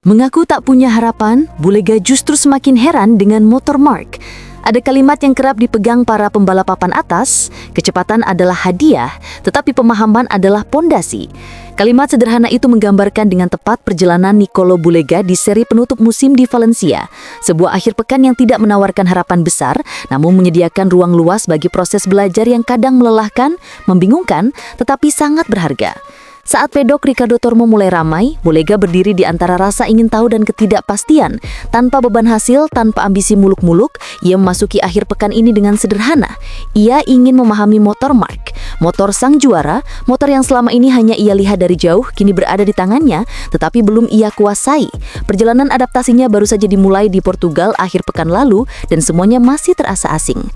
Mengaku tak punya harapan, Bulega justru semakin heran dengan motor Mark. Ada kalimat yang kerap dipegang para pembalap papan atas, kecepatan adalah hadiah, tetapi pemahaman adalah pondasi. Kalimat sederhana itu menggambarkan dengan tepat perjalanan Nicolo Bulega di seri penutup musim di Valencia, sebuah akhir pekan yang tidak menawarkan harapan besar, namun menyediakan ruang luas bagi proses belajar yang kadang melelahkan, membingungkan, tetapi sangat berharga. Saat pedok Ricardo Tormo mulai ramai, Bulega berdiri di antara rasa ingin tahu dan ketidakpastian. Tanpa beban hasil, tanpa ambisi muluk-muluk, ia memasuki akhir pekan ini dengan sederhana. Ia ingin memahami motor Mark, motor sang juara, motor yang selama ini hanya ia lihat dari jauh, kini berada di tangannya, tetapi belum ia kuasai. Perjalanan adaptasinya baru saja dimulai di Portugal akhir pekan lalu, dan semuanya masih terasa asing.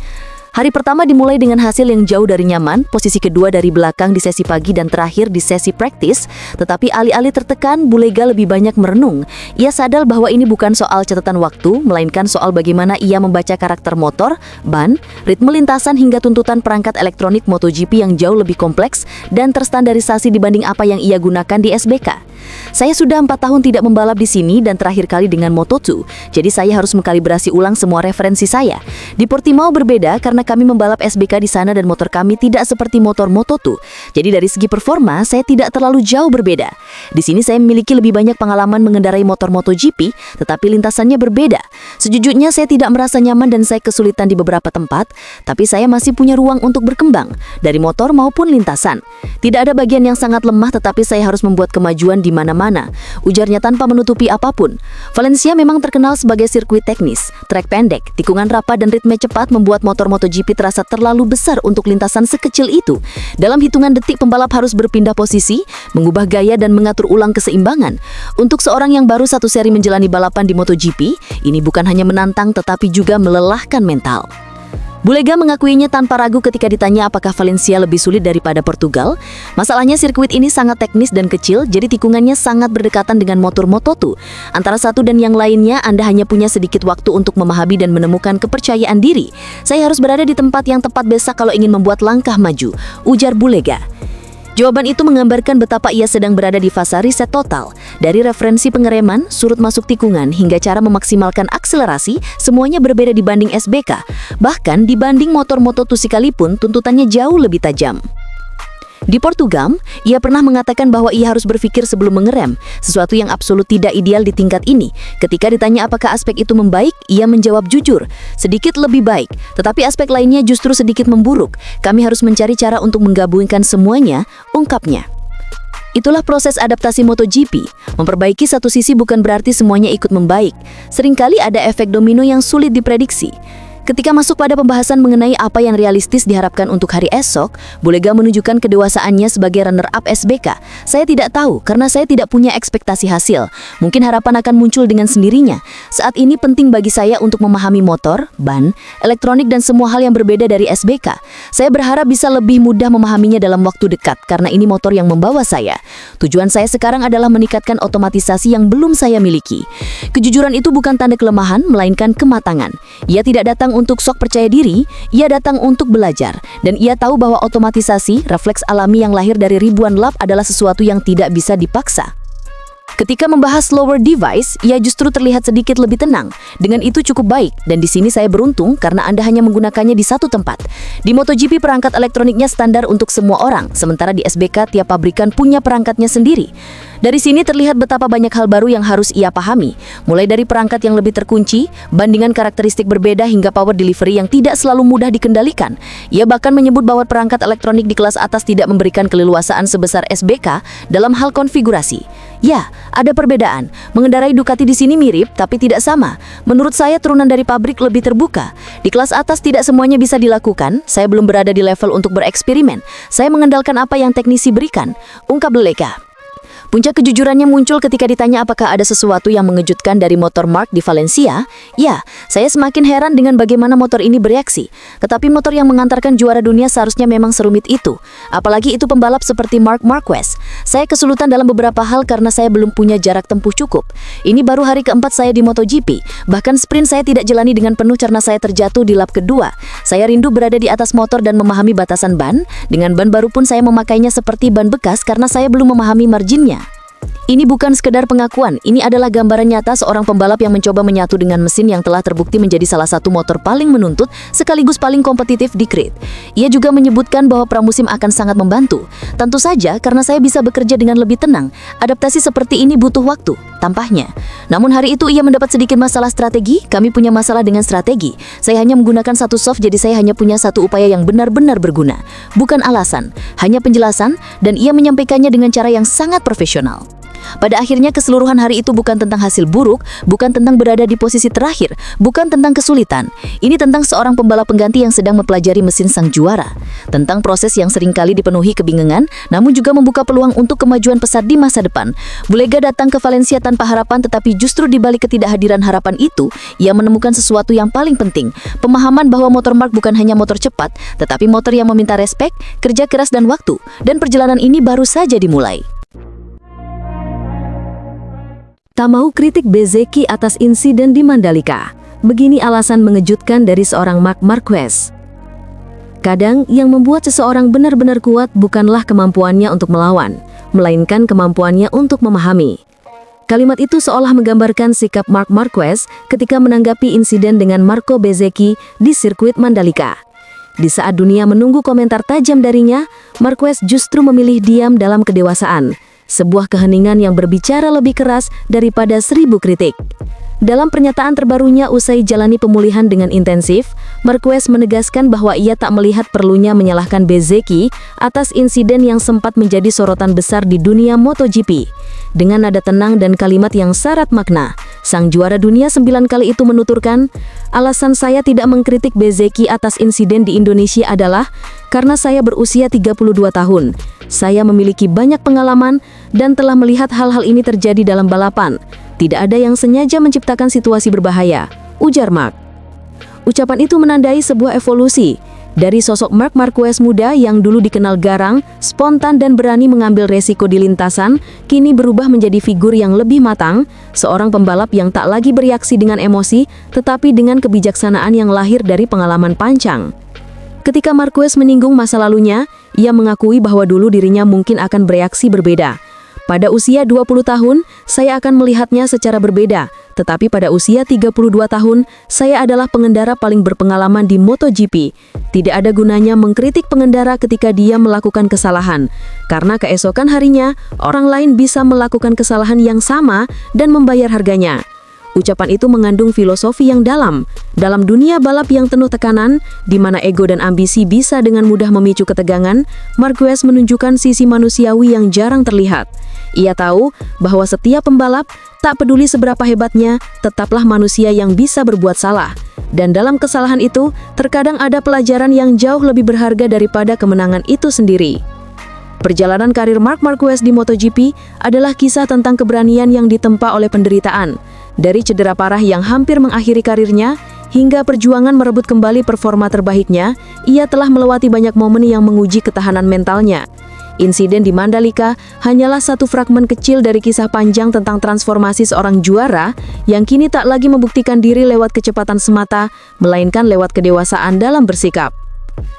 Hari pertama dimulai dengan hasil yang jauh dari nyaman, posisi kedua dari belakang di sesi pagi dan terakhir di sesi praktis, tetapi alih-alih tertekan, Bulega lebih banyak merenung. Ia sadar bahwa ini bukan soal catatan waktu, melainkan soal bagaimana ia membaca karakter motor, ban, ritme lintasan hingga tuntutan perangkat elektronik MotoGP yang jauh lebih kompleks dan terstandarisasi dibanding apa yang ia gunakan di SBK. Saya sudah 4 tahun tidak membalap di sini dan terakhir kali dengan Moto2, jadi saya harus mengkalibrasi ulang semua referensi saya. Di Portimao berbeda karena kami membalap SBK di sana dan motor kami tidak seperti motor Moto2. Jadi dari segi performa, saya tidak terlalu jauh berbeda. Di sini saya memiliki lebih banyak pengalaman mengendarai motor MotoGP, tetapi lintasannya berbeda. Sejujurnya saya tidak merasa nyaman dan saya kesulitan di beberapa tempat, tapi saya masih punya ruang untuk berkembang, dari motor maupun lintasan. Tidak ada bagian yang sangat lemah, tetapi saya harus membuat kemajuan di mana-mana, ujarnya tanpa menutupi apapun. Valencia memang terkenal sebagai sirkuit teknis, trek pendek, tikungan rapat dan ritme cepat membuat motor MotoGP terasa terlalu besar untuk lintasan sekecil itu. Dalam hitungan detik pembalap harus berpindah posisi, mengubah gaya dan mengatur ulang keseimbangan. Untuk seorang yang baru satu seri menjalani balapan di MotoGP, ini bukan hanya menantang tetapi juga melelahkan mental. Bulega mengakuinya tanpa ragu ketika ditanya apakah Valencia lebih sulit daripada Portugal. Masalahnya sirkuit ini sangat teknis dan kecil, jadi tikungannya sangat berdekatan dengan motor Moto2. Antara satu dan yang lainnya, Anda hanya punya sedikit waktu untuk memahami dan menemukan kepercayaan diri. Saya harus berada di tempat yang tepat besok kalau ingin membuat langkah maju, ujar Bulega. Jawaban itu menggambarkan betapa ia sedang berada di fase riset total. Dari referensi pengereman, surut masuk tikungan, hingga cara memaksimalkan akselerasi, semuanya berbeda dibanding SBK. Bahkan dibanding motor Moto2 sekalipun, tuntutannya jauh lebih tajam. Di Portugal, ia pernah mengatakan bahwa ia harus berpikir sebelum mengerem, sesuatu yang absolut tidak ideal di tingkat ini. Ketika ditanya apakah aspek itu membaik, ia menjawab jujur, sedikit lebih baik, tetapi aspek lainnya justru sedikit memburuk. Kami harus mencari cara untuk menggabungkan semuanya, ungkapnya. Itulah proses adaptasi MotoGP. Memperbaiki satu sisi bukan berarti semuanya ikut membaik. Seringkali ada efek domino yang sulit diprediksi. Ketika masuk pada pembahasan mengenai apa yang realistis diharapkan untuk hari esok, Bulega menunjukkan kedewasaannya sebagai runner-up SBK. Saya tidak tahu karena saya tidak punya ekspektasi hasil. Mungkin harapan akan muncul dengan sendirinya. Saat ini penting bagi saya untuk memahami motor, ban, elektronik dan semua hal yang berbeda dari SBK. Saya berharap bisa lebih mudah memahaminya dalam waktu dekat karena ini motor yang membawa saya. Tujuan saya sekarang adalah meningkatkan otomatisasi yang belum saya miliki. Kejujuran itu bukan tanda kelemahan, melainkan kematangan. Ia tidak datang untuk sok percaya diri, ia datang untuk belajar. Dan ia tahu bahwa otomatisasi, refleks alami yang lahir dari ribuan lap adalah sesuatu yang tidak bisa dipaksa. Ketika membahas slower device, ia justru terlihat sedikit lebih tenang. Dengan itu cukup baik, dan di sini saya beruntung karena Anda hanya menggunakannya di satu tempat. Di MotoGP perangkat elektroniknya standar untuk semua orang, sementara di SBK tiap pabrikan punya perangkatnya sendiri. Dari sini terlihat betapa banyak hal baru yang harus ia pahami, mulai dari perangkat yang lebih terkunci, bandingan karakteristik berbeda hingga power delivery yang tidak selalu mudah dikendalikan. Ia bahkan menyebut bahwa perangkat elektronik di kelas atas tidak memberikan keleluasaan sebesar SBK dalam hal konfigurasi. Ya, ada perbedaan. Mengendarai Ducati di sini mirip, tapi tidak sama. Menurut saya turunan dari pabrik lebih terbuka. Di kelas atas tidak semuanya bisa dilakukan. Saya belum berada di level untuk bereksperimen. Saya mengandalkan apa yang teknisi berikan, ungkap Bulega. Puncak kejujurannya muncul ketika ditanya apakah ada sesuatu yang mengejutkan dari motor Mark di Valencia. Ya, saya semakin heran dengan bagaimana motor ini bereaksi. Tetapi motor yang mengantarkan juara dunia seharusnya memang serumit itu. Apalagi itu pembalap seperti Marc Marquez. Saya kesulitan dalam beberapa hal karena saya belum punya jarak tempuh cukup. Ini baru hari keempat saya di MotoGP. Bahkan sprint saya tidak jalani dengan penuh karena saya terjatuh di lap kedua. Saya rindu berada di atas motor dan memahami batasan ban. Dengan ban baru pun saya memakainya seperti ban bekas karena saya belum memahami marginnya. Ini bukan sekedar pengakuan, ini adalah gambaran nyata seorang pembalap yang mencoba menyatu dengan mesin yang telah terbukti menjadi salah satu motor paling menuntut sekaligus paling kompetitif di grid. Ia juga menyebutkan bahwa pramusim akan sangat membantu. Tentu saja karena saya bisa bekerja dengan lebih tenang. Adaptasi seperti ini butuh waktu, tampaknya. Namun hari itu ia mendapat sedikit masalah strategi, kami punya masalah dengan strategi. Saya hanya menggunakan satu soft, jadi saya hanya punya satu upaya yang benar-benar berguna. Bukan alasan, hanya penjelasan, dan ia menyampaikannya dengan cara yang sangat profesional. Pada akhirnya keseluruhan hari itu bukan tentang hasil buruk, bukan tentang berada di posisi terakhir, bukan tentang kesulitan. Ini tentang seorang pembalap pengganti yang sedang mempelajari mesin sang juara. Tentang proses yang seringkali dipenuhi kebingungan, namun juga membuka peluang untuk kemajuan pesat di masa depan. Bulega datang ke Valencia tanpa harapan, tetapi justru di balik ketidakhadiran harapan itu, ia menemukan sesuatu yang paling penting. Pemahaman bahwa motor Mark bukan hanya motor cepat, tetapi motor yang meminta respek, kerja keras dan waktu. Dan perjalanan ini baru saja dimulai. Tak mau kritik Bezzecchi atas insiden di Mandalika. Begini alasan mengejutkan dari seorang Marc Marquez. Kadang yang membuat seseorang benar-benar kuat bukanlah kemampuannya untuk melawan, melainkan kemampuannya untuk memahami. Kalimat itu seolah menggambarkan sikap Marc Marquez ketika menanggapi insiden dengan Marco Bezzecchi di sirkuit Mandalika. Di saat dunia menunggu komentar tajam darinya, Marquez justru memilih diam dalam kedewasaan. Sebuah keheningan yang berbicara lebih keras daripada 1000 kritik. Dalam pernyataan terbarunya usai jalani pemulihan dengan intensif, Marquez menegaskan bahwa ia tak melihat perlunya menyalahkan Bezzecchi atas insiden yang sempat menjadi sorotan besar di dunia MotoGP. Dengan nada tenang dan kalimat yang syarat makna, sang juara dunia 9 kali itu menuturkan, "Alasan saya tidak mengkritik Bezzecchi atas insiden di Indonesia adalah karena saya berusia 32 tahun. Saya memiliki banyak pengalaman dan telah melihat hal-hal ini terjadi dalam balapan. Tidak ada yang sengaja menciptakan situasi berbahaya," ujar Marc. Ucapan itu menandai sebuah evolusi. Dari sosok Marc Marquez muda yang dulu dikenal garang, spontan dan berani mengambil resiko di lintasan, kini berubah menjadi figur yang lebih matang, seorang pembalap yang tak lagi bereaksi dengan emosi, tetapi dengan kebijaksanaan yang lahir dari pengalaman panjang. Ketika Marquez menyinggung masa lalunya, ia mengakui bahwa dulu dirinya mungkin akan bereaksi berbeda. Pada usia 20 tahun, saya akan melihatnya secara berbeda. Tetapi pada usia 32 tahun, saya adalah pengendara paling berpengalaman di MotoGP. Tidak ada gunanya mengkritik pengendara ketika dia melakukan kesalahan. Karena keesokan harinya, orang lain bisa melakukan kesalahan yang sama dan membayar harganya. Ucapan itu mengandung filosofi yang dalam. Dalam dunia balap yang penuh tekanan, di mana ego dan ambisi bisa dengan mudah memicu ketegangan, Marquez menunjukkan sisi manusiawi yang jarang terlihat. Ia tahu bahwa setiap pembalap, tak peduli seberapa hebatnya, tetaplah manusia yang bisa berbuat salah. Dan dalam kesalahan itu, terkadang ada pelajaran yang jauh lebih berharga daripada kemenangan itu sendiri. Perjalanan karir Marc Marquez di MotoGP adalah kisah tentang keberanian yang ditempa oleh penderitaan. Dari cedera parah yang hampir mengakhiri karirnya, hingga perjuangan merebut kembali performa terbaiknya, ia telah melewati banyak momen yang menguji ketahanan mentalnya. Insiden di Mandalika hanyalah satu fragmen kecil dari kisah panjang tentang transformasi seorang juara yang kini tak lagi membuktikan diri lewat kecepatan semata, melainkan lewat kedewasaan dalam bersikap.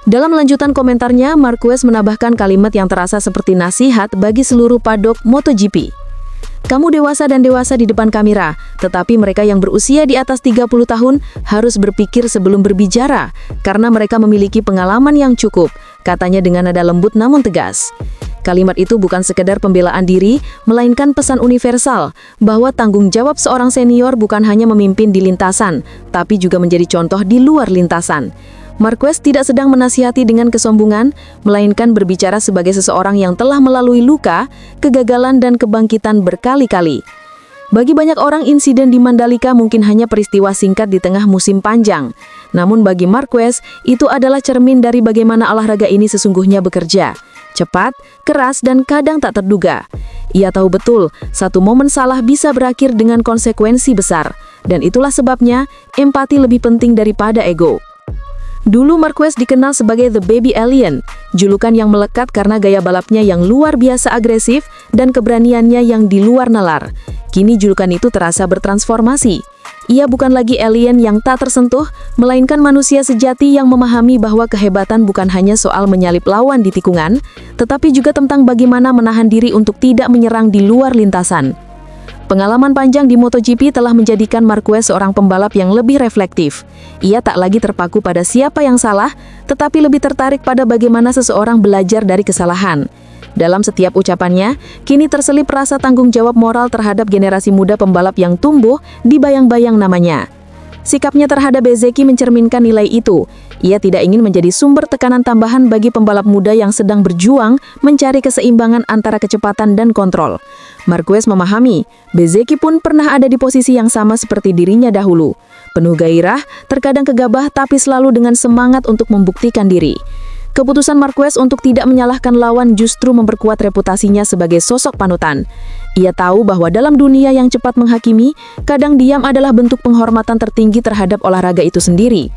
Dalam lanjutan komentarnya, Marquez menambahkan kalimat yang terasa seperti nasihat bagi seluruh paddock MotoGP. "Kamu dewasa dan dewasa di depan kamera, tetapi mereka yang berusia di atas 30 tahun harus berpikir sebelum berbicara, karena mereka memiliki pengalaman yang cukup," katanya dengan nada lembut namun tegas. Kalimat itu bukan sekedar pembelaan diri, melainkan pesan universal bahwa tanggung jawab seorang senior bukan hanya memimpin di lintasan, tapi juga menjadi contoh di luar lintasan. Marquez tidak sedang menasihati dengan kesombongan, melainkan berbicara sebagai seseorang yang telah melalui luka, kegagalan dan kebangkitan berkali-kali. Bagi banyak orang, insiden di Mandalika mungkin hanya peristiwa singkat di tengah musim panjang. Namun bagi Marquez, itu adalah cermin dari bagaimana olahraga ini sesungguhnya bekerja. Cepat, keras, dan kadang tak terduga. Ia tahu betul, satu momen salah bisa berakhir dengan konsekuensi besar. Dan itulah sebabnya, empati lebih penting daripada ego. Dulu Marquez dikenal sebagai The Baby Alien. Julukan yang melekat karena gaya balapnya yang luar biasa agresif dan keberaniannya yang di luar nalar. Kini julukan itu terasa bertransformasi. Ia bukan lagi alien yang tak tersentuh, melainkan manusia sejati yang memahami bahwa kehebatan bukan hanya soal menyalip lawan di tikungan, tetapi juga tentang bagaimana menahan diri untuk tidak menyerang di luar lintasan. Pengalaman panjang di MotoGP telah menjadikan Marquez seorang pembalap yang lebih reflektif. Ia tak lagi terpaku pada siapa yang salah, tetapi lebih tertarik pada bagaimana seseorang belajar dari kesalahan. Dalam setiap ucapannya, kini terselip rasa tanggung jawab moral terhadap generasi muda pembalap yang tumbuh di bayang-bayang namanya. Sikapnya terhadap Bezzecchi mencerminkan nilai itu. Ia tidak ingin menjadi sumber tekanan tambahan bagi pembalap muda yang sedang berjuang mencari keseimbangan antara kecepatan dan kontrol. Marquez memahami, Bezzecchi pun pernah ada di posisi yang sama seperti dirinya dahulu. Penuh gairah, terkadang gegabah tapi selalu dengan semangat untuk membuktikan diri. Keputusan Marquez untuk tidak menyalahkan lawan justru memperkuat reputasinya sebagai sosok panutan. Ia tahu bahwa dalam dunia yang cepat menghakimi, kadang diam adalah bentuk penghormatan tertinggi terhadap olahraga itu sendiri.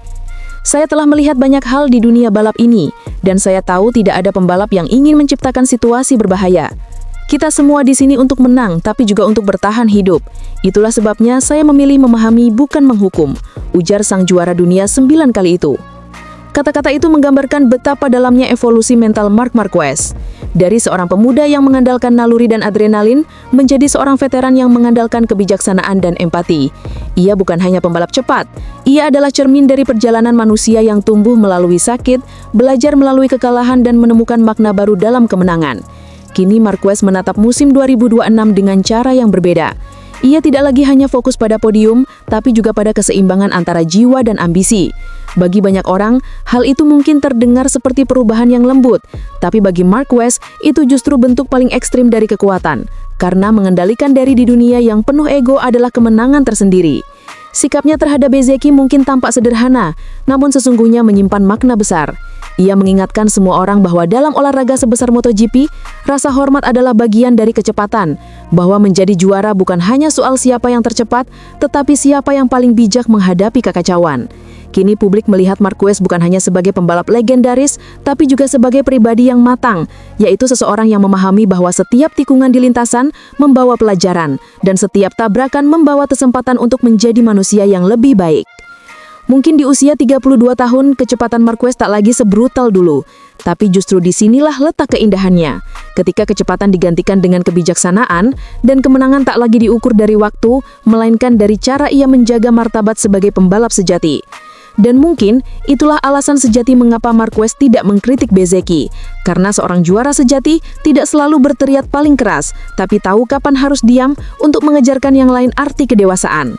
Saya telah melihat banyak hal di dunia balap ini, dan saya tahu tidak ada pembalap yang ingin menciptakan situasi berbahaya. Kita semua di sini untuk menang, tapi juga untuk bertahan hidup. Itulah sebabnya saya memilih memahami bukan menghukum, ujar sang juara dunia 9 kali itu. Kata-kata itu menggambarkan betapa dalamnya evolusi mental Marc Marquez. Dari seorang pemuda yang mengandalkan naluri dan adrenalin, menjadi seorang veteran yang mengandalkan kebijaksanaan dan empati. Ia bukan hanya pembalap cepat, ia adalah cermin dari perjalanan manusia yang tumbuh melalui sakit, belajar melalui kekalahan dan menemukan makna baru dalam kemenangan. Kini Marquez menatap musim 2026 dengan cara yang berbeda. Ia tidak lagi hanya fokus pada podium, tapi juga pada keseimbangan antara jiwa dan ambisi. Bagi banyak orang, hal itu mungkin terdengar seperti perubahan yang lembut, tapi bagi Marquez, itu justru bentuk paling ekstrim dari kekuatan, karena mengendalikan diri di dunia yang penuh ego adalah kemenangan tersendiri. Sikapnya terhadap Bezzecchi mungkin tampak sederhana, namun sesungguhnya menyimpan makna besar. Ia mengingatkan semua orang bahwa dalam olahraga sebesar MotoGP, rasa hormat adalah bagian dari kecepatan, bahwa menjadi juara bukan hanya soal siapa yang tercepat, tetapi siapa yang paling bijak menghadapi kekacauan. Kini publik melihat Marquez bukan hanya sebagai pembalap legendaris, tapi juga sebagai pribadi yang matang, yaitu seseorang yang memahami bahwa setiap tikungan di lintasan membawa pelajaran, dan setiap tabrakan membawa kesempatan untuk menjadi manusia yang lebih baik. Mungkin di usia 32 tahun, kecepatan Marquez tak lagi sebrutal dulu. Tapi justru disinilah letak keindahannya. Ketika kecepatan digantikan dengan kebijaksanaan, dan kemenangan tak lagi diukur dari waktu, melainkan dari cara ia menjaga martabat sebagai pembalap sejati. Dan mungkin itulah alasan sejati mengapa Marquez tidak mengkritik Bezzecchi. Karena seorang juara sejati tidak selalu berteriak paling keras, tapi tahu kapan harus diam untuk mengejarkan yang lain arti kedewasaan.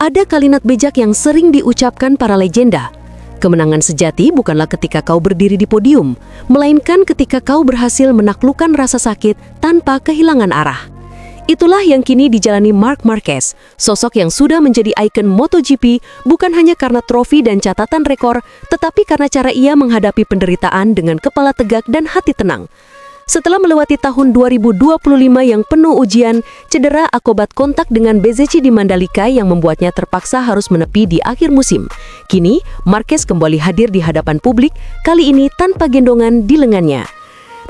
Ada kalimat bijak yang sering diucapkan para legenda. Kemenangan sejati bukanlah ketika kau berdiri di podium, melainkan ketika kau berhasil menaklukkan rasa sakit tanpa kehilangan arah. Itulah yang kini dijalani Marc Marquez, sosok yang sudah menjadi ikon MotoGP bukan hanya karena trofi dan catatan rekor, tetapi karena cara ia menghadapi penderitaan dengan kepala tegak dan hati tenang. Setelah melewati tahun 2025 yang penuh ujian, cedera akibat kontak dengan Bezzecchi di Mandalika yang membuatnya terpaksa harus menepi di akhir musim. Kini, Marquez kembali hadir di hadapan publik, kali ini tanpa gendongan di lengannya.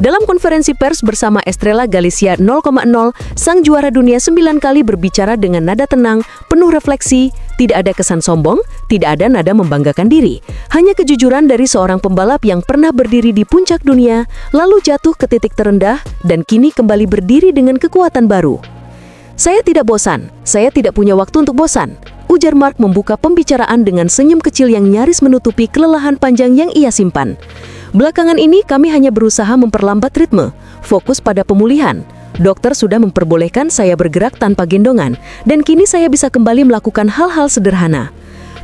Dalam konferensi pers bersama Estrella Galicia 0,0, sang juara dunia 9 kali berbicara dengan nada tenang, penuh refleksi, tidak ada kesan sombong, tidak ada nada membanggakan diri. Hanya kejujuran dari seorang pembalap yang pernah berdiri di puncak dunia, lalu jatuh ke titik terendah, dan kini kembali berdiri dengan kekuatan baru. Saya tidak bosan, saya tidak punya waktu untuk bosan, ujar Marc membuka pembicaraan dengan senyum kecil yang nyaris menutupi kelelahan panjang yang ia simpan. Belakangan ini kami hanya berusaha memperlambat ritme, fokus pada pemulihan. Dokter sudah memperbolehkan saya bergerak tanpa gendongan, dan kini saya bisa kembali melakukan hal-hal sederhana.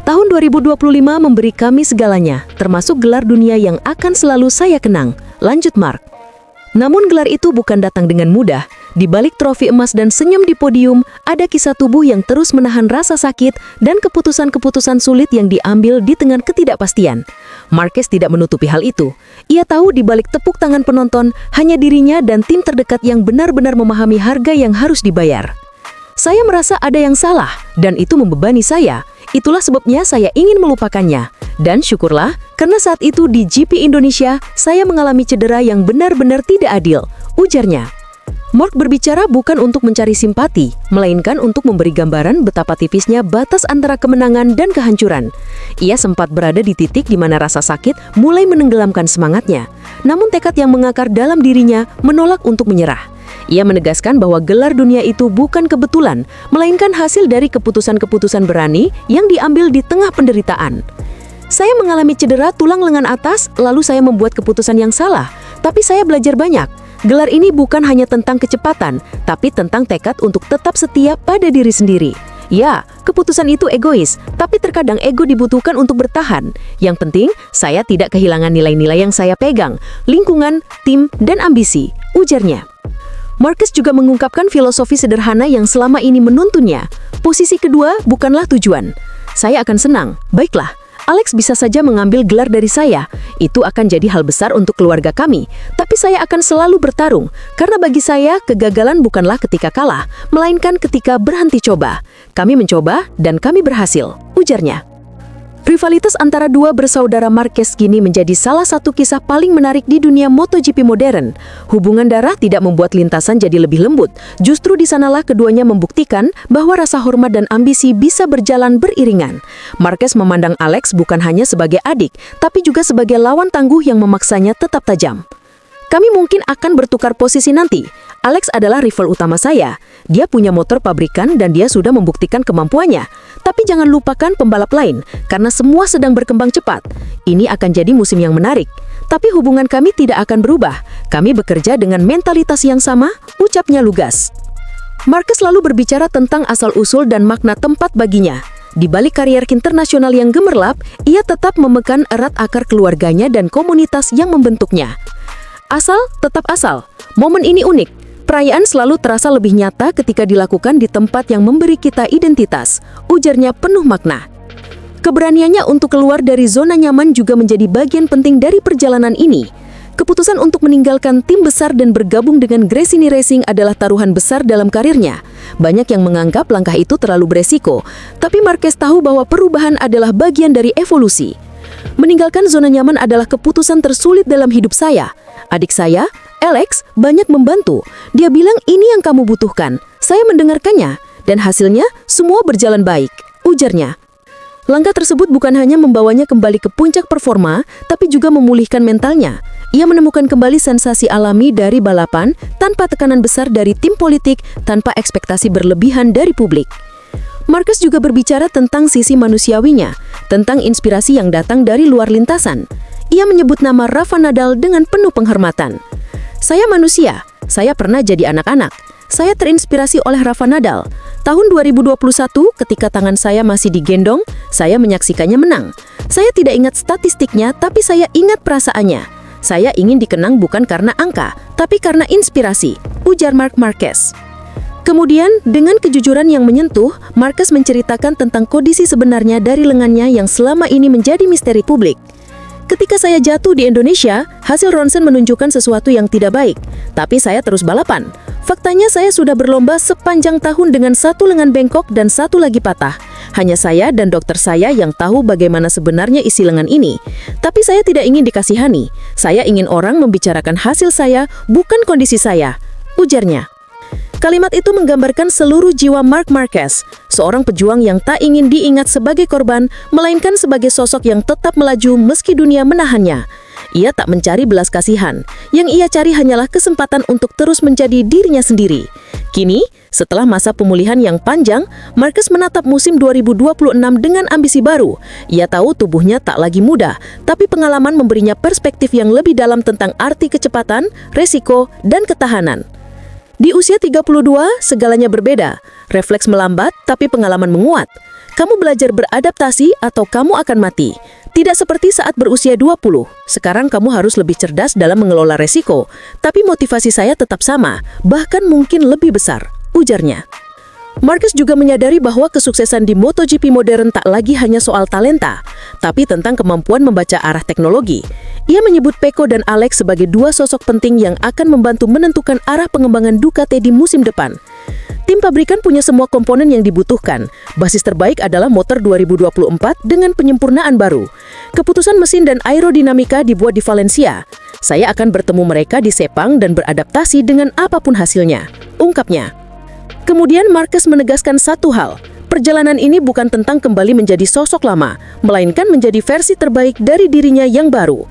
Tahun 2025 memberi kami segalanya, termasuk gelar dunia yang akan selalu saya kenang, lanjut Marc. Namun gelar itu bukan datang dengan mudah. Di balik trofi emas dan senyum di podium, ada kisah tubuh yang terus menahan rasa sakit dan keputusan-keputusan sulit yang diambil di tengah ketidakpastian. Marquez tidak menutupi hal itu. Ia tahu di balik tepuk tangan penonton, hanya dirinya dan tim terdekat yang benar-benar memahami harga yang harus dibayar. Saya merasa ada yang salah, dan itu membebani saya. Itulah sebabnya saya ingin melupakannya. Dan syukurlah, karena saat itu di GP Indonesia, saya mengalami cedera yang benar-benar tidak adil, ujarnya. Mark berbicara bukan untuk mencari simpati, melainkan untuk memberi gambaran betapa tipisnya batas antara kemenangan dan kehancuran. Ia sempat berada di titik di mana rasa sakit mulai menenggelamkan semangatnya. Namun tekad yang mengakar dalam dirinya menolak untuk menyerah. Ia menegaskan bahwa gelar dunia itu bukan kebetulan, melainkan hasil dari keputusan-keputusan berani yang diambil di tengah penderitaan. Saya mengalami cedera tulang lengan atas, lalu saya membuat keputusan yang salah. Tapi saya belajar banyak. Gelar ini bukan hanya tentang kecepatan, tapi tentang tekad untuk tetap setia pada diri sendiri. Ya, keputusan itu egois, tapi terkadang ego dibutuhkan untuk bertahan. Yang penting, saya tidak kehilangan nilai-nilai yang saya pegang, lingkungan, tim, dan ambisi, ujarnya. Marcus juga mengungkapkan filosofi sederhana yang selama ini menuntunnya. Posisi kedua bukanlah tujuan. Saya akan senang, baiklah. Alex bisa saja mengambil gelar dari saya. Itu akan jadi hal besar untuk keluarga kami. Tapi saya akan selalu bertarung. Karena bagi saya, kegagalan bukanlah ketika kalah, melainkan ketika berhenti coba. Kami mencoba dan kami berhasil, ujarnya. Rivalitas antara dua bersaudara Marquez kini menjadi salah satu kisah paling menarik di dunia MotoGP modern. Hubungan darah tidak membuat lintasan jadi lebih lembut. Justru di sanalah keduanya membuktikan bahwa rasa hormat dan ambisi bisa berjalan beriringan. Marquez memandang Alex bukan hanya sebagai adik, tapi juga sebagai lawan tangguh yang memaksanya tetap tajam. Kami mungkin akan bertukar posisi nanti. Alex adalah rival utama saya. Dia punya motor pabrikan dan dia sudah membuktikan kemampuannya. Tapi jangan lupakan pembalap lain, karena semua sedang berkembang cepat. Ini akan jadi musim yang menarik. Tapi hubungan kami tidak akan berubah. Kami bekerja dengan mentalitas yang sama, ucapnya lugas. Marquez lalu berbicara tentang asal-usul dan makna tempat baginya. Di balik karier internasional yang gemerlap, ia tetap memegang erat akar keluarganya dan komunitas yang membentuknya. Asal tetap asal. Momen ini unik. Perayaan selalu terasa lebih nyata ketika dilakukan di tempat yang memberi kita identitas, ujarnya penuh makna. Keberaniannya untuk keluar dari zona nyaman juga menjadi bagian penting dari perjalanan ini. Keputusan untuk meninggalkan tim besar dan bergabung dengan Gresini Racing adalah taruhan besar dalam karirnya. Banyak yang menganggap langkah itu terlalu beresiko, tapi Marquez tahu bahwa perubahan adalah bagian dari evolusi. Meninggalkan zona nyaman adalah keputusan tersulit dalam hidup saya. Adik saya, Alex, banyak membantu. Dia bilang ini yang kamu butuhkan. Saya mendengarkannya, dan hasilnya semua berjalan baik, ujarnya. Langkah tersebut bukan hanya membawanya kembali ke puncak performa, tapi juga memulihkan mentalnya. Ia menemukan kembali sensasi alami dari balapan tanpa tekanan besar dari tim politik, tanpa ekspektasi berlebihan dari publik. Marquez juga berbicara tentang sisi manusiawinya, tentang inspirasi yang datang dari luar lintasan. Ia menyebut nama Rafa Nadal dengan penuh penghormatan. Saya manusia, saya pernah jadi anak-anak. Saya terinspirasi oleh Rafa Nadal. Tahun 2021, ketika tangan saya masih digendong, saya menyaksikannya menang. Saya tidak ingat statistiknya, tapi saya ingat perasaannya. Saya ingin dikenang bukan karena angka, tapi karena inspirasi, ujar Marc Marquez. Kemudian, dengan kejujuran yang menyentuh, Marquez menceritakan tentang kondisi sebenarnya dari lengannya yang selama ini menjadi misteri publik. Ketika saya jatuh di Indonesia, hasil ronsen menunjukkan sesuatu yang tidak baik. Tapi saya terus balapan. Faktanya saya sudah berlomba sepanjang tahun dengan satu lengan bengkok dan satu lagi patah. Hanya saya dan dokter saya yang tahu bagaimana sebenarnya isi lengan ini. Tapi saya tidak ingin dikasihani. Saya ingin orang membicarakan hasil saya, bukan kondisi saya, ujarnya. Kalimat itu menggambarkan seluruh jiwa Marc Marquez, seorang pejuang yang tak ingin diingat sebagai korban, melainkan sebagai sosok yang tetap melaju meski dunia menahannya. Ia tak mencari belas kasihan, yang ia cari hanyalah kesempatan untuk terus menjadi dirinya sendiri. Kini, setelah masa pemulihan yang panjang, Marquez menatap musim 2026 dengan ambisi baru. Ia tahu tubuhnya tak lagi muda, tapi pengalaman memberinya perspektif yang lebih dalam tentang arti kecepatan, resiko, dan ketahanan. Di usia 32, segalanya berbeda. Refleks melambat, tapi pengalaman menguat. Kamu belajar beradaptasi atau kamu akan mati. Tidak seperti saat berusia 20. Sekarang kamu harus lebih cerdas dalam mengelola resiko. Tapi motivasi saya tetap sama, bahkan mungkin lebih besar, ujarnya. Marquez juga menyadari bahwa kesuksesan di MotoGP modern tak lagi hanya soal talenta, tapi tentang kemampuan membaca arah teknologi. Ia menyebut Pecco dan Alex sebagai dua sosok penting yang akan membantu menentukan arah pengembangan Ducati di musim depan. Tim pabrikan punya semua komponen yang dibutuhkan. Basis terbaik adalah motor 2024 dengan penyempurnaan baru. Keputusan mesin dan aerodinamika dibuat di Valencia. Saya akan bertemu mereka di Sepang dan beradaptasi dengan apapun hasilnya, ungkapnya. Kemudian Marquez menegaskan satu hal, perjalanan ini bukan tentang kembali menjadi sosok lama, melainkan menjadi versi terbaik dari dirinya yang baru.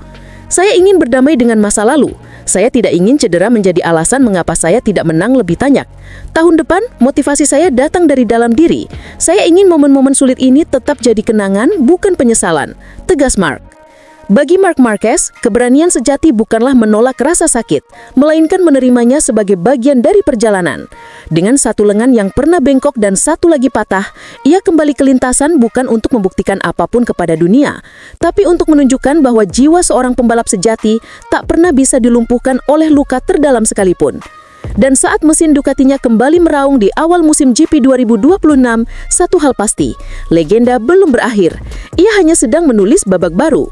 Saya ingin berdamai dengan masa lalu. Saya tidak ingin cedera menjadi alasan mengapa saya tidak menang lebih banyak. Tahun depan, motivasi saya datang dari dalam diri. Saya ingin momen-momen sulit ini tetap jadi kenangan, bukan penyesalan, tegas Mark. Bagi Marc Marquez, keberanian sejati bukanlah menolak rasa sakit, melainkan menerimanya sebagai bagian dari perjalanan. Dengan satu lengan yang pernah bengkok dan satu lagi patah, ia kembali ke lintasan bukan untuk membuktikan apapun kepada dunia, tapi untuk menunjukkan bahwa jiwa seorang pembalap sejati tak pernah bisa dilumpuhkan oleh luka terdalam sekalipun. Dan saat mesin Ducatinya kembali meraung di awal musim GP 2026, satu hal pasti, legenda belum berakhir. Ia hanya sedang menulis babak baru.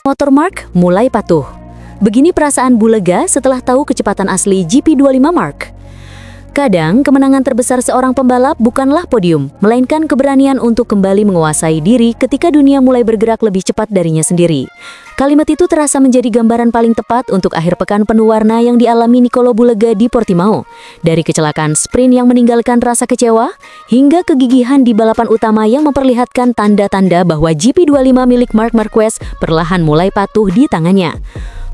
Motor Mark mulai patuh. Begini perasaan Bu lega setelah tahu kecepatan asli GP25 Mark. Kadang, kemenangan terbesar seorang pembalap bukanlah podium, melainkan keberanian untuk kembali menguasai diri ketika dunia mulai bergerak lebih cepat darinya sendiri. Kalimat itu terasa menjadi gambaran paling tepat untuk akhir pekan penuh warna yang dialami Nicolo Bulega di Portimao. Dari kecelakaan sprint yang meninggalkan rasa kecewa, hingga kegigihan di balapan utama yang memperlihatkan tanda-tanda bahwa GP25 milik Marc Marquez perlahan mulai patuh di tangannya.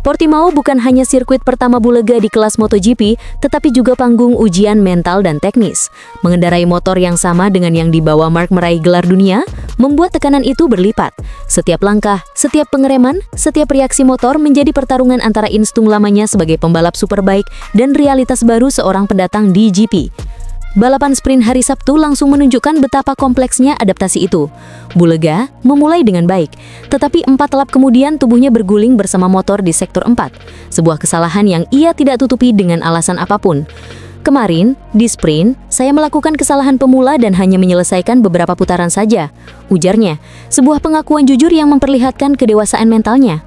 Portimao bukan hanya sirkuit pertama Bulega di kelas MotoGP, tetapi juga panggung ujian mental dan teknis. Mengendarai motor yang sama dengan yang dibawa Mark meraih gelar dunia, membuat tekanan itu berlipat. Setiap langkah, setiap pengereman, setiap reaksi motor menjadi pertarungan antara insting lamanya sebagai pembalap superbike dan realitas baru seorang pendatang di GP. Balapan sprint hari Sabtu langsung menunjukkan betapa kompleksnya adaptasi itu. Bulega memulai dengan baik, tetapi 4 lap kemudian tubuhnya berguling bersama motor di sektor 4. Sebuah kesalahan yang ia tidak tutupi dengan alasan apapun. Kemarin, di sprint, saya melakukan kesalahan pemula dan hanya menyelesaikan beberapa putaran saja, ujarnya. Sebuah pengakuan jujur yang memperlihatkan kedewasaan mentalnya.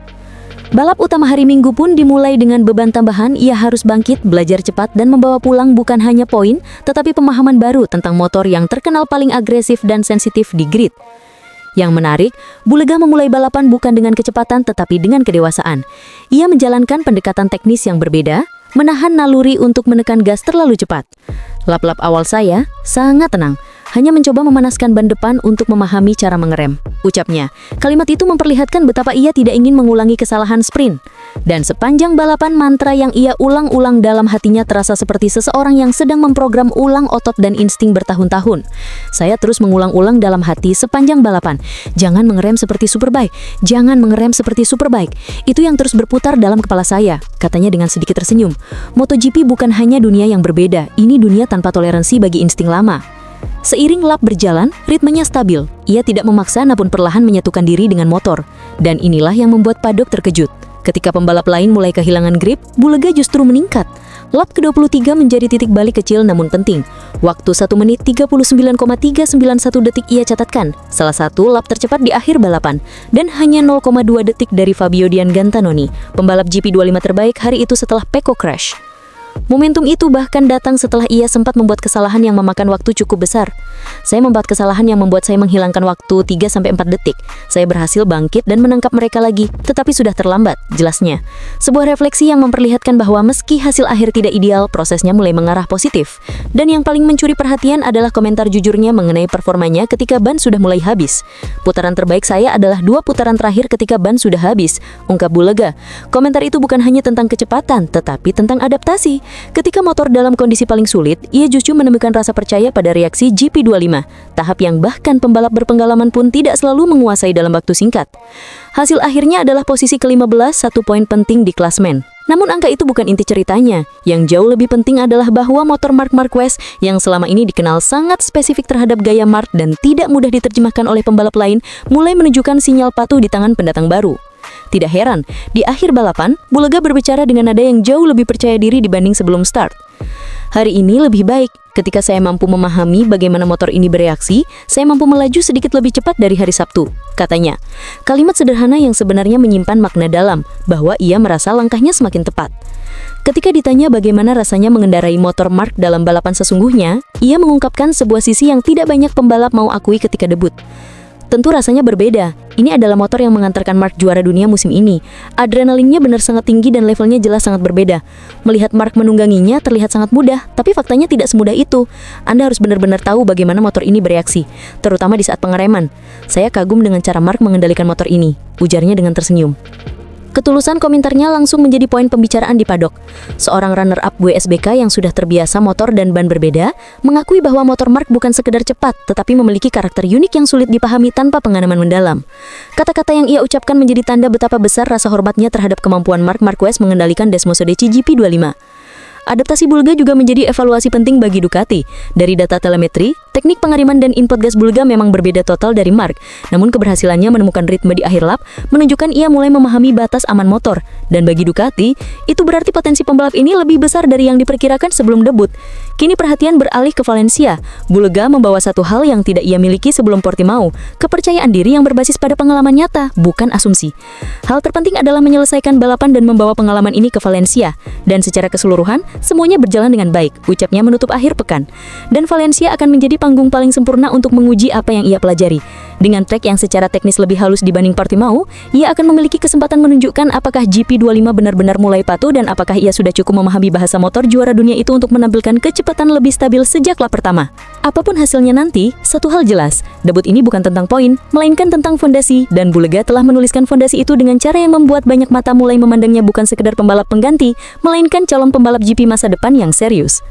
Balap utama hari Minggu pun dimulai dengan beban tambahan. Ia harus bangkit, belajar cepat, dan membawa pulang bukan hanya poin, tetapi pemahaman baru tentang motor yang terkenal paling agresif dan sensitif di grid. Yang menarik, Bulega memulai balapan bukan dengan kecepatan tetapi dengan kedewasaan. Ia menjalankan pendekatan teknis yang berbeda, menahan naluri untuk menekan gas terlalu cepat. Lap-lap awal saya sangat tenang, hanya mencoba memanaskan ban depan untuk memahami cara mengerem, ucapnya. Kalimat itu memperlihatkan betapa ia tidak ingin mengulangi kesalahan sprint. Dan sepanjang balapan, mantra yang ia ulang-ulang dalam hatinya terasa seperti seseorang yang sedang memprogram ulang otot dan insting bertahun-tahun. Saya terus mengulang-ulang dalam hati sepanjang balapan. Jangan mengerem seperti superbike, jangan mengerem seperti superbike. Itu yang terus berputar dalam kepala saya, katanya dengan sedikit tersenyum. MotoGP bukan hanya dunia yang berbeda, ini dunia tanpa toleransi bagi insting lama. Seiring lap berjalan, ritmenya stabil. Ia tidak memaksa namun perlahan menyatukan diri dengan motor. Dan inilah yang membuat paddock terkejut. Ketika pembalap lain mulai kehilangan grip, Bulega justru meningkat. Lap ke-23 menjadi titik balik kecil namun penting. Waktu 1 menit 39,391 detik ia catatkan, salah satu lap tercepat di akhir balapan. Dan hanya 0,2 detik dari Fabio Diangantanoni, pembalap GP25 terbaik hari itu setelah Pecco crash. Momentum itu bahkan datang setelah ia sempat membuat kesalahan yang memakan waktu cukup besar. Saya membuat kesalahan yang membuat saya menghilangkan waktu 3-4 detik. Saya berhasil bangkit dan menangkap mereka lagi, tetapi sudah terlambat, jelasnya. Sebuah refleksi yang memperlihatkan bahwa meski hasil akhir tidak ideal, prosesnya mulai mengarah positif. Dan yang paling mencuri perhatian adalah komentar jujurnya mengenai performanya ketika ban sudah mulai habis. Putaran terbaik saya adalah 2 putaran terakhir ketika ban sudah habis, ungkap Bulega. Komentar itu bukan hanya tentang kecepatan, tetapi tentang adaptasi. Ketika motor dalam kondisi paling sulit, ia justru menemukan rasa percaya pada reaksi GP25, tahap yang bahkan pembalap berpengalaman pun tidak selalu menguasai dalam waktu singkat. Hasil akhirnya adalah posisi ke-15, 1 poin penting di klasmen. Namun angka itu bukan inti ceritanya. Yang jauh lebih penting adalah bahwa motor Marc Marquez yang selama ini dikenal sangat spesifik terhadap gaya Marc dan tidak mudah diterjemahkan oleh pembalap lain, mulai menunjukkan sinyal patuh di tangan pendatang baru. Tidak heran, di akhir balapan, Bulega berbicara dengan nada yang jauh lebih percaya diri dibanding sebelum start. Hari ini lebih baik, Ketika saya mampu memahami bagaimana motor ini bereaksi, saya mampu melaju sedikit lebih cepat dari hari Sabtu, katanya. Kalimat sederhana yang sebenarnya menyimpan makna dalam, bahwa ia merasa langkahnya semakin tepat. Ketika ditanya bagaimana rasanya mengendarai motor Mark dalam balapan sesungguhnya, ia mengungkapkan sebuah sisi yang tidak banyak pembalap mau akui ketika debut. Tentu rasanya berbeda. Ini adalah motor yang mengantarkan Mark juara dunia musim ini. Adrenalinnya benar sangat tinggi dan levelnya jelas sangat berbeda. Melihat Mark menungganginya terlihat sangat mudah, tapi faktanya tidak semudah itu. Anda harus benar-benar tahu bagaimana motor ini bereaksi, terutama di saat pengereman. Saya kagum dengan cara Mark mengendalikan motor ini, ujarnya dengan tersenyum. Ketulusan komentarnya langsung menjadi poin pembicaraan di paddock. Seorang runner-up WSBK yang sudah terbiasa motor dan ban berbeda, mengakui bahwa motor Mark bukan sekedar cepat, tetapi memiliki karakter unik yang sulit dipahami tanpa pengalaman mendalam. Kata-kata yang ia ucapkan menjadi tanda betapa besar rasa hormatnya terhadap kemampuan Marc Marquez mengendalikan Desmosedici GP25. Adaptasi Bulga juga menjadi evaluasi penting bagi Ducati. Dari data telemetri, teknik pengereman dan input gas Bulga memang berbeda total dari Marc. Namun keberhasilannya menemukan ritme di akhir lap menunjukkan ia mulai memahami batas aman motor. Dan bagi Ducati, itu berarti potensi pembalap ini lebih besar dari yang diperkirakan sebelum debut. Kini perhatian beralih ke Valencia. Bulga membawa satu hal yang tidak ia miliki sebelum Portimao, kepercayaan diri yang berbasis pada pengalaman nyata, bukan asumsi. Hal terpenting adalah menyelesaikan balapan dan membawa pengalaman ini ke Valencia. Dan secara keseluruhan, semuanya berjalan dengan baik, ucapnya menutup akhir pekan. Dan Valencia akan menjadi panggung paling sempurna untuk menguji apa yang ia pelajari. Dengan trek yang secara teknis lebih halus dibanding Portimao, ia akan memiliki kesempatan menunjukkan apakah GP25 benar-benar mulai patuh dan apakah ia sudah cukup memahami bahasa motor juara dunia itu untuk menampilkan kecepatan lebih stabil sejak lap pertama. Apapun hasilnya nanti, satu hal jelas, debut ini bukan tentang poin, melainkan tentang fondasi, dan Bulga telah menuliskan fondasi itu dengan cara yang membuat banyak mata mulai memandangnya bukan sekedar pembalap pengganti, melainkan calon pembalap GP masa depan yang serius.